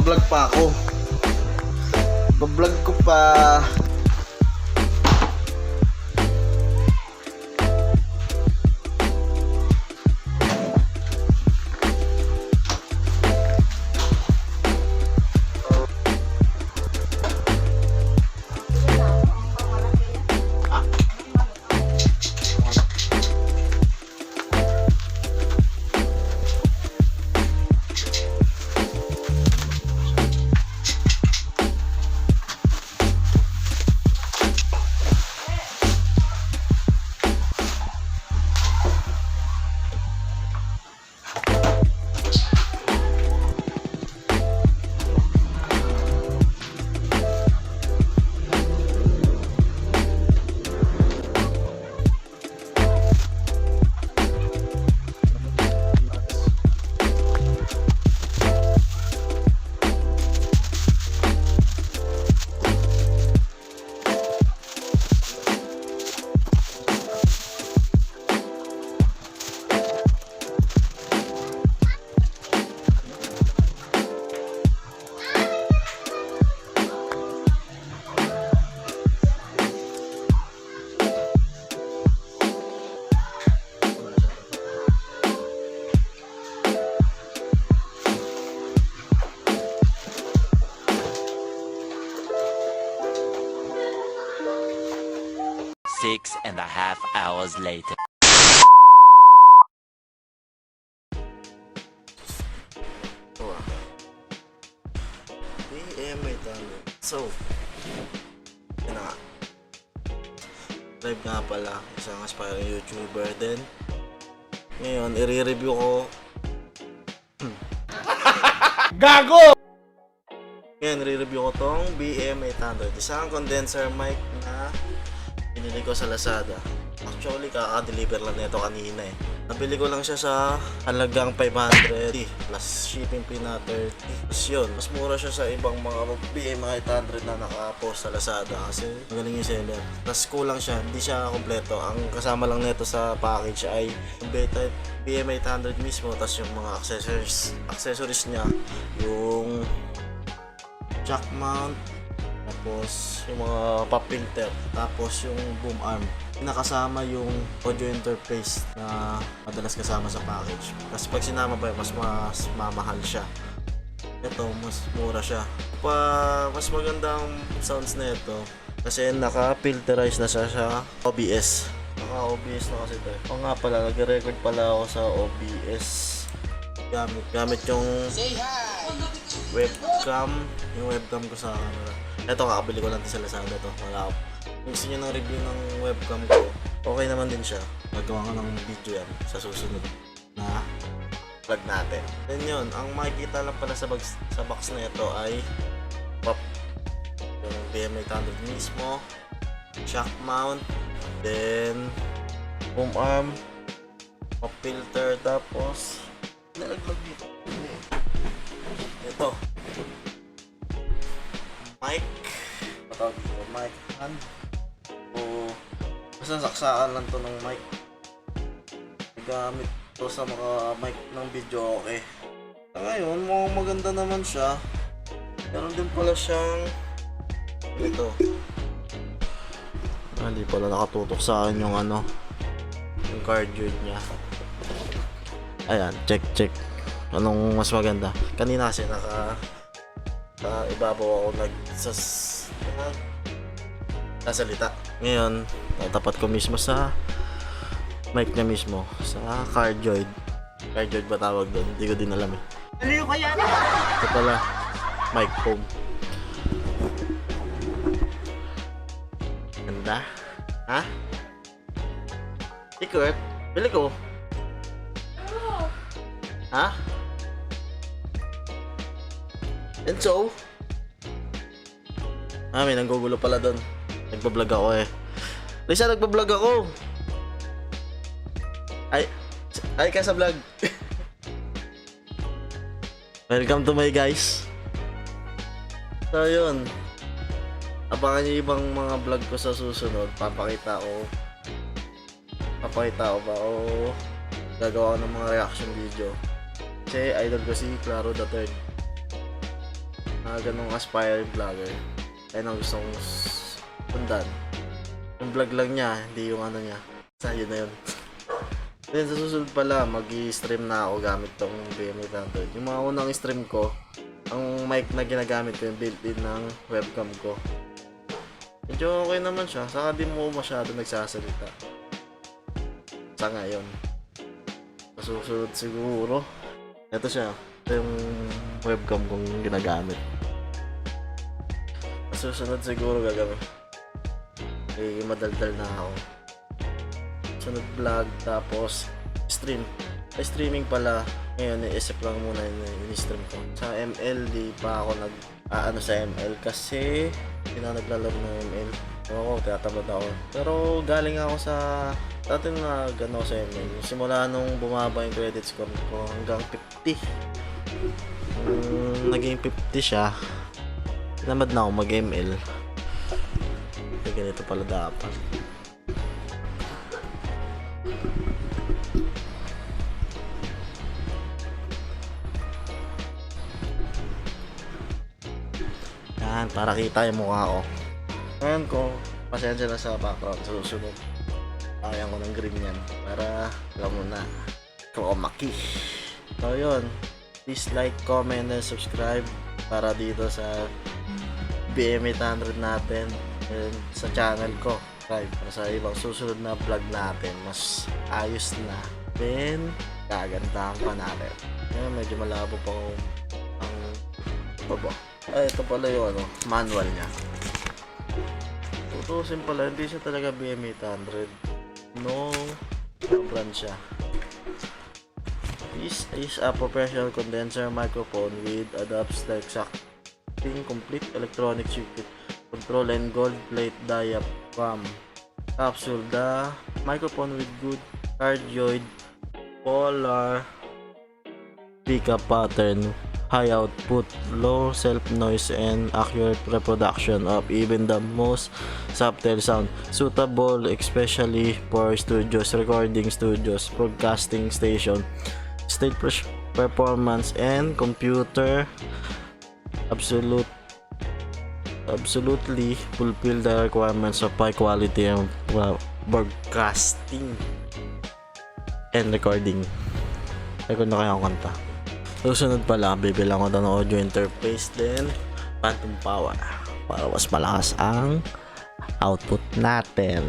magbablog pa ako. Bablog ko pa. Six and a half hours later. May talo. So, yun na nga. Live nga pala, isang aspiring YouTuber din. Ngayon, i-review ko. Gago! Ngayon, i-review ko tong BM800. Isang condenser mic na binili ko sa Lazada. Actually, kaka-deliver lang nito kanina eh. Nabili ko lang siya sa halagang 500 plus shipping fee na 30. Tapos yun, mas mura siya sa ibang mga BM800 na naka-post sa Lazada kasi magaling yung seller. Tapos kulang siya, hindi siya kompleto. Ang kasama lang nito sa package ay yung BM800 mismo, tapos yung mga accessories niya, yung jack mount, tapos yung mga pop filter, tapos yung boom arm. Nakasama yung audio interface na madalas kasama sa package. Tapos pag sinama pa, mas mamahal siya. Ito, mas mura siya. Mas magandang sounds na ito kasi naka-filterize na siya sa OBS. Naka-OBS na kasi ito. O nga pala, nag-record pala ako sa OBS. Gamit yung webcam. Yung webcam ko sa camera. Ito, kakabili ko lang din sa Lazada to. Wala ako. Kung gusto nyo ng review ng webcam ko, okay naman din siya. Gagawa ka ng video yan sa susunod na vlog natin. Then yun, ang makikita lang pala sa box na ito ay pop, yung BM800 mismo, shock mount, then boom arm, pop filter, tapos nalaglag dito. Ito, mic, patawag dito, mic hand. Basta saksakan lang to ng mic. Gamit to sa mga mic ng video, okay. Ngayon, mukhang maganda naman siya. Meron din pala siyang ito. Hindi pala nakatutok sa akin yung yung cardioid niya. Ayan, check. Anong mas maganda? Kanina kasi ibabaw ako sasalita. Ngayon, tatapat ko mismo sa mic niya mismo, sa cardioid. Cardioid ba tawag doon? Hindi ko din alam eh. Ano ko yan? Ito pala, mic foam. Ganda? Ha? Secret? Bili ko. Ha? And so? May nanggugulo pala doon. Nagbablog ako eh. Lisa, nagbablog ako. Ay ka sa vlog. Welcome to my guys. So yun, abangan nyo ibang mga vlog ko sa susunod. Papakita ko ba o gagawa ko ng mga reaction video. Kasi idol ko si Claro the Third. ganong aspiring vlogger. Ayun ang gusto kong sundan. Yung vlog lang niya, hindi yung ano niya. Yun na yun. Then sa susunod pala, mag-i-stream na ako gamit tong BM800. Yung mga unang stream ko, ang mic na ginagamit ko yung built-in ng webcam ko. Medyo okay naman siya, saka di mo masyado nagsasalita. Sa ngayon. Sa susunod siguro, ito siya. Ito yung webcam kong ginagamit. Sa susunod siguro gagamit. Madaldal na ako. Sunod vlog, tapos stream. Ay, streaming pala. Ngayon, naisip lang muna yung in-stream ko. Sa ML, di pa ako nag-aano sa ML kasi hindi na naglalaro ng ML. Ako, tinatamad ako. Pero galing ako sa dati na gano sa ML. Simula nung bumaba yung credit score ko hanggang 50. Naging 50 siya. Tinamad na ako mag-ML. Ganito pala dapat. Yan, para kita yung mukha ko. Ngayon ko, pasensya na sa background. Sa susunod, kaya ko ng green yan. Para, alam mo na, chroma key. So yun, please like, comment, and subscribe para dito sa BM800 natin and sa channel ko. Subscribe para sa ibang susunod na vlog natin. Mas ayos na. Then, kagandahan pa natin. Ngayon, medyo malabo pa ang baba. Ay, ito pala yung manual niya. Tutusin pala, hindi siya talaga BM800. No, brand siya. This is a professional condenser microphone with adapts like exacting complete electronic circuit control and gold plate diaphragm capsule. The microphone with good cardioid polar pickup pattern, high output, low self noise, and accurate reproduction of even the most subtle sound, suitable especially for studios, recording studios, broadcasting station, stage performance, and computer. Absolutely fulfill the requirements of high quality and broadcasting and recording. Record na kaya ang kanta. Susunod pala, bibilang ko ng audio interface, then phantom power para mas malakas ang output natin.